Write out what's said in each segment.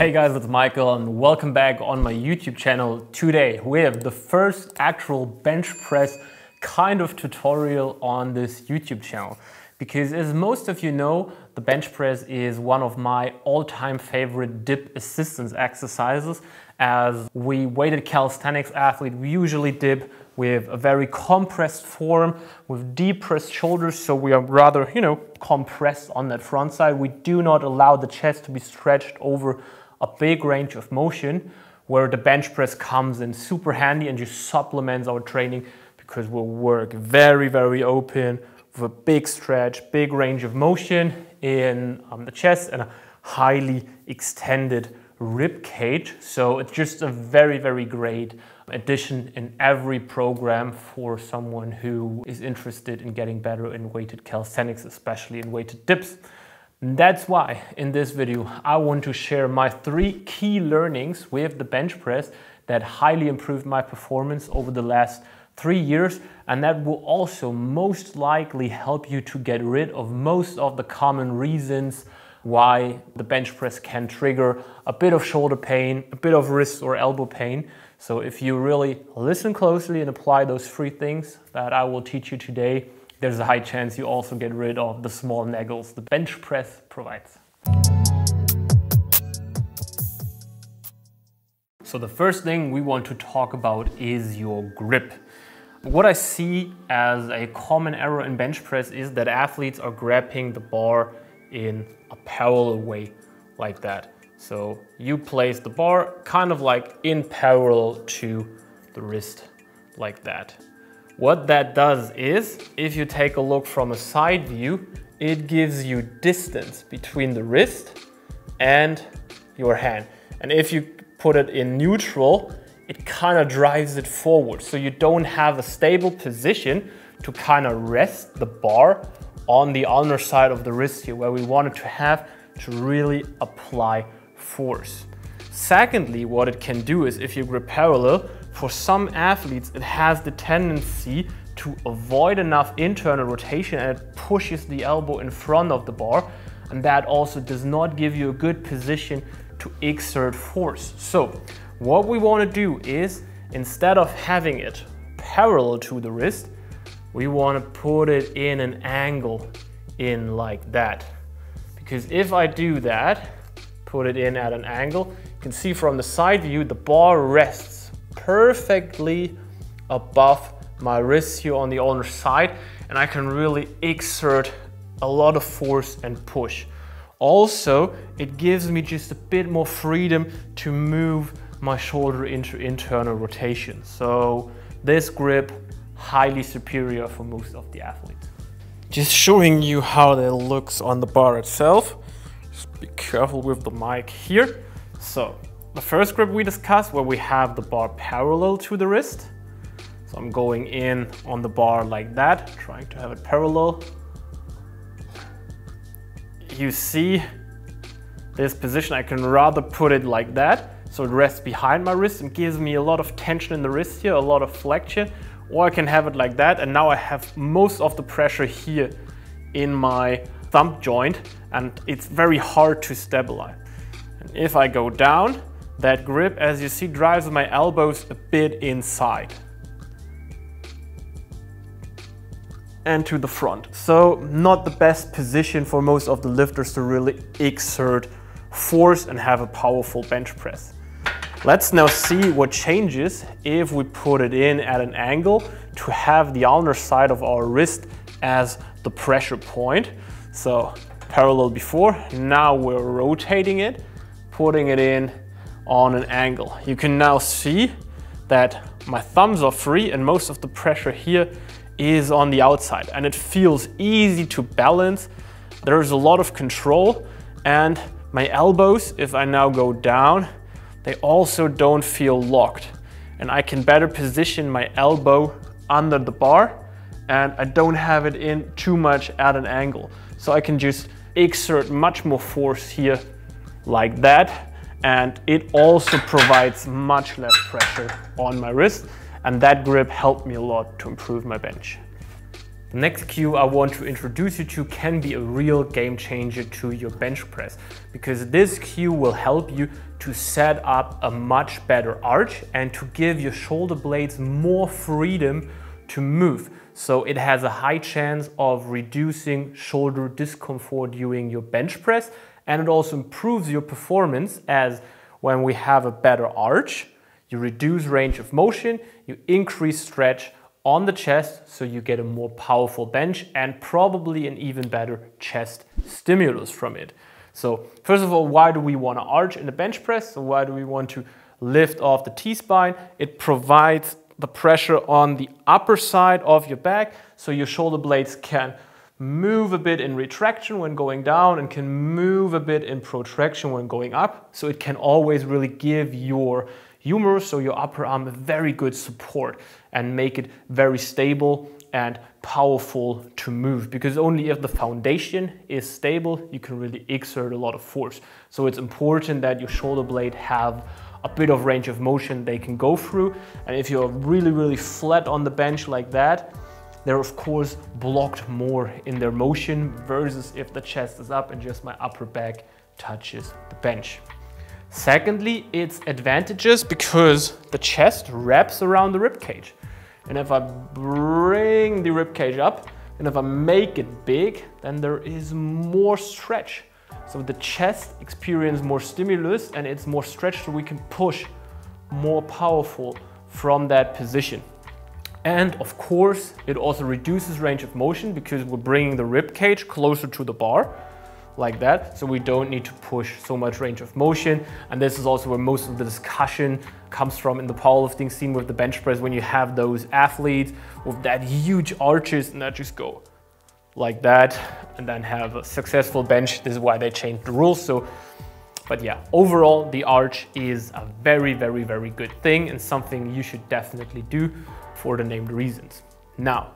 Hey guys, it's Michael and welcome back on my YouTube channel. Today we have the first actual bench press kind of tutorial on this YouTube channel. Because as most of you know, the bench press is one of my all-time favorite dip assistance exercises. As we weighted calisthenics athlete, we usually dip with a very compressed form, with deep pressed shoulders, so we are rather, compressed on that front side. We do not allow the chest to be stretched over a big range of motion, where the bench press comes in super handy and just supplements our training because we'll work very, very open with a big stretch, big range of motion in the chest and a highly extended rib cage. So it's just a very, very great addition in every program for someone who is interested in getting better in weighted calisthenics, especially in weighted dips. And that's why in this video I want to share my 3 key learnings with the bench press that highly improved my performance over the last 3 years, and that will also most likely help you to get rid of most of the common reasons why the bench press can trigger a bit of shoulder pain, a bit of wrist or elbow pain. So if you really listen closely and apply those 3 things that I will teach you today, there's a high chance you also get rid of the small naggles the bench press provides. So the first thing we want to talk about is your grip. What I see as a common error in bench press is that athletes are grabbing the bar in a parallel way, like that. So you place the bar kind of like in parallel to the wrist, like that. What that does is, if you take a look from a side view, it gives you distance between the wrist and your hand. And if you put it in neutral, it kind of drives it forward. So you don't have a stable position to kind of rest the bar on the ulnar side of the wrist here, where we want it to have to really apply force. Secondly, what it can do is, if you grip parallel, for some athletes it has the tendency to avoid enough internal rotation and it pushes the elbow in front of the bar, and that also does not give you a good position to exert force. So what we want to do is, instead of having it parallel to the wrist, we want to put it in an angle in like that. Because if I do that, put it in at an angle, you can see from the side view the bar rests perfectly above my wrist here on the ulnar side, and I can really exert a lot of force and push. Also, it gives me just a bit more freedom to move my shoulder into internal rotation. So this grip, highly superior for most of the athletes. Just showing you how that looks on the bar itself. Just be careful with the mic here. So the first grip we discussed, where we have the bar parallel to the wrist. So I'm going in on the bar like that, trying to have it parallel. You see this position, I can rather put it like that, so it rests behind my wrist and gives me a lot of tension in the wrist here, a lot of flexion. Or I can have it like that, and now I have most of the pressure here in my thumb joint, and it's very hard to stabilize. And if I go down, that grip, as you see, drives my elbows a bit inside and to the front. So not the best position for most of the lifters to really exert force and have a powerful bench press. Let's now see what changes if we put it in at an angle to have the ulnar side of our wrist as the pressure point. So parallel before, now we're rotating it, putting it in on an angle. You can now see that my thumbs are free and most of the pressure here is on the outside, and it feels easy to balance. There's a lot of control, and my elbows, if I now go down, they also don't feel locked, and I can better position my elbow under the bar, and I don't have it in too much at an angle. So I can just exert much more force here like that, and it also provides much less pressure on my wrist, and that grip helped me a lot to improve my bench. The next cue I want to introduce you to can be a real game changer to your bench press, because this cue will help you to set up a much better arch and to give your shoulder blades more freedom to move. So it has a high chance of reducing shoulder discomfort during your bench press, and it also improves your performance, as when we have a better arch, you reduce range of motion, you increase stretch on the chest, so you get a more powerful bench and probably an even better chest stimulus from it. So first of all, why do we want to arch in the bench press? So why do we want to lift off the T-spine? It provides the pressure on the upper side of your back, so your shoulder blades can move a bit in retraction when going down and can move a bit in protraction when going up. So it can always really give your humerus, so your upper arm, a very good support and make it very stable and powerful to move, because only if the foundation is stable, you can really exert a lot of force. So it's important that your shoulder blade have a bit of range of motion they can go through. And if you're really flat on the bench like that, they're of course blocked more in their motion versus if the chest is up and just my upper back touches the bench. Secondly, it's advantageous because the chest wraps around the rib cage. And if I bring the rib cage up and if I make it big, then there is more stretch. So the chest experiences more stimulus and it's more stretched, so we can push more powerful from that position. And of course, it also reduces range of motion because we're bringing the rib cage closer to the bar, like that, so we don't need to push so much range of motion. And this is also where most of the discussion comes from in the powerlifting scene with the bench press, when you have those athletes with that huge arches and that just go like that and then have a successful bench. This is why they changed the rules. So, but yeah, overall the arch is a very good thing and something you should definitely do for the named reasons. Now,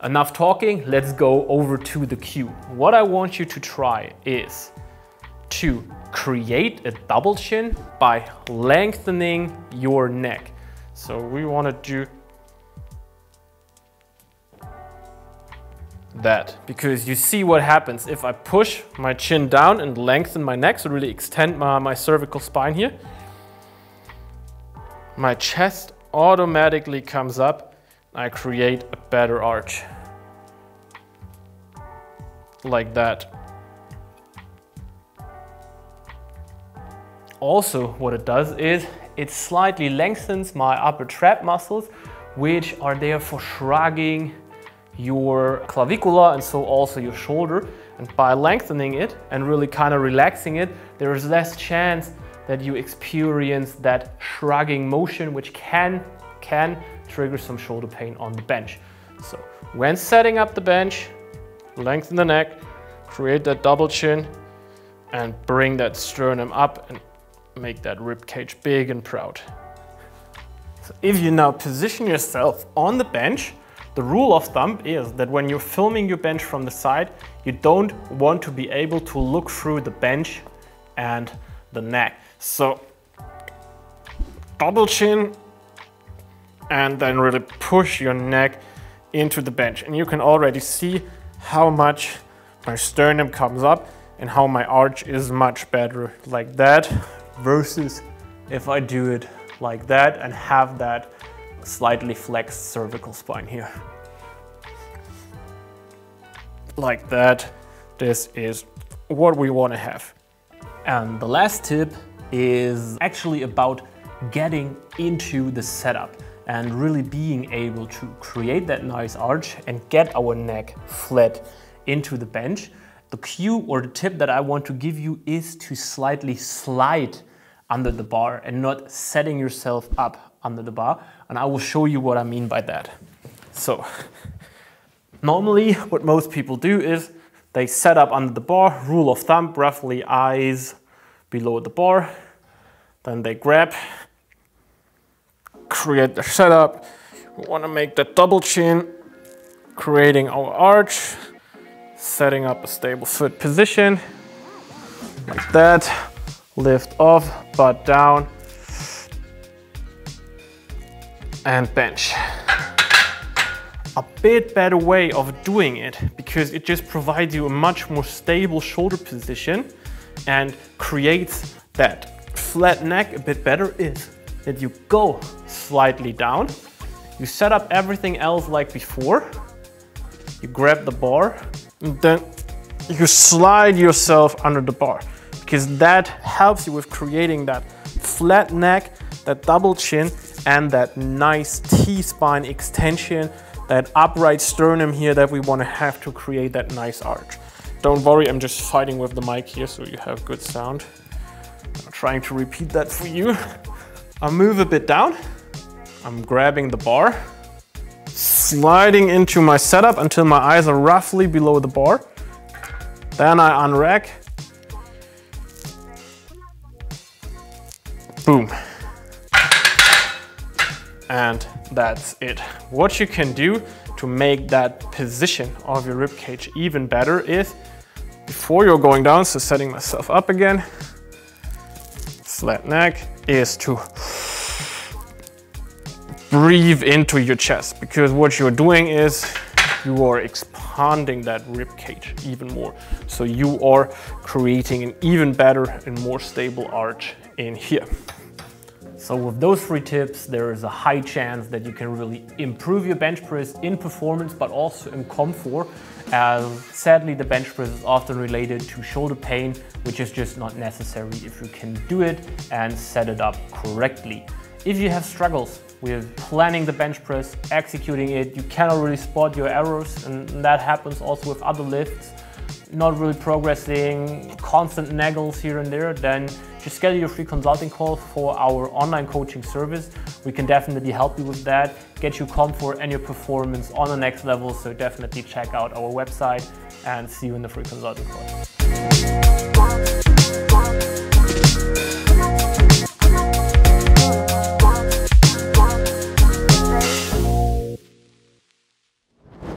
enough talking, let's go over to the cue. What I want you to try is to create a double chin by lengthening your neck. So we want to do that, because you see what happens if I push my chin down and lengthen my neck, so really extend my cervical spine here. My chest automatically comes up. I create a better arch. Like that. Also, what it does is it slightly lengthens my upper trap muscles, which are there for shrugging your clavicula and so also your shoulder. And by lengthening it and really kind of relaxing it, there is less chance that you experience that shrugging motion, which can trigger some shoulder pain on the bench. So when setting up the bench, lengthen the neck, create that double chin, and bring that sternum up and make that rib cage big and proud. So if you now position yourself on the bench, the rule of thumb is that when you're filming your bench from the side, you don't want to be able to look through the bench and the neck. So double chin and then really push your neck into the bench. And you can already see how much my sternum comes up and how my arch is much better like that versus if I do it like that and have that slightly flexed cervical spine here. Like that. This is what we want to have. And the last tip is actually about getting into the setup and really being able to create that nice arch and get our neck flat into the bench. The cue or the tip that I want to give you is to slightly slide under the bar and not setting yourself up under the bar. And I will show you what I mean by that. So normally what most people do is they set up under the bar, rule of thumb, roughly eyes below the bar. Then they grab, create the setup. We want to make that double chin, creating our arch, setting up a stable foot position, like that. Lift off, butt down, and bench. a bit better way of doing it, because it just provides you a much more stable shoulder position and creates that flat neck a bit better, is that you go slightly down, you set up everything else like before, you grab the bar, and then you slide yourself under the bar, because that helps you with creating that flat neck, that double chin, and that nice T-spine extension, that upright sternum here that we want to have to create that nice arch. Don't worry, I'm just fighting with the mic here so you have good sound. I'm trying to repeat that for you. I move a bit down, I'm grabbing the bar, sliding into my setup until my eyes are roughly below the bar. Then I unrack. Boom. And that's it. What you can do to make that position of your rib cage even better is, before you're going down, so setting myself up again, flat neck, is to breathe into your chest, because what you're doing is you are expanding that rib cage even more. So you are creating an even better and more stable arch in here. So with those 3 tips, there is a high chance that you can really improve your bench press in performance, but also in comfort, as sadly the bench press is often related to shoulder pain, which is just not necessary if you can do it and set it up correctly. If you have struggles with planning the bench press, executing it, you cannot really spot your errors, and that happens also with other lifts, not really progressing, constant naggles here and there, then just schedule your free consulting call for our online coaching service. We can definitely help you with that, get you comfort and your performance on the next level. So definitely check out our website and see you in the free consulting call.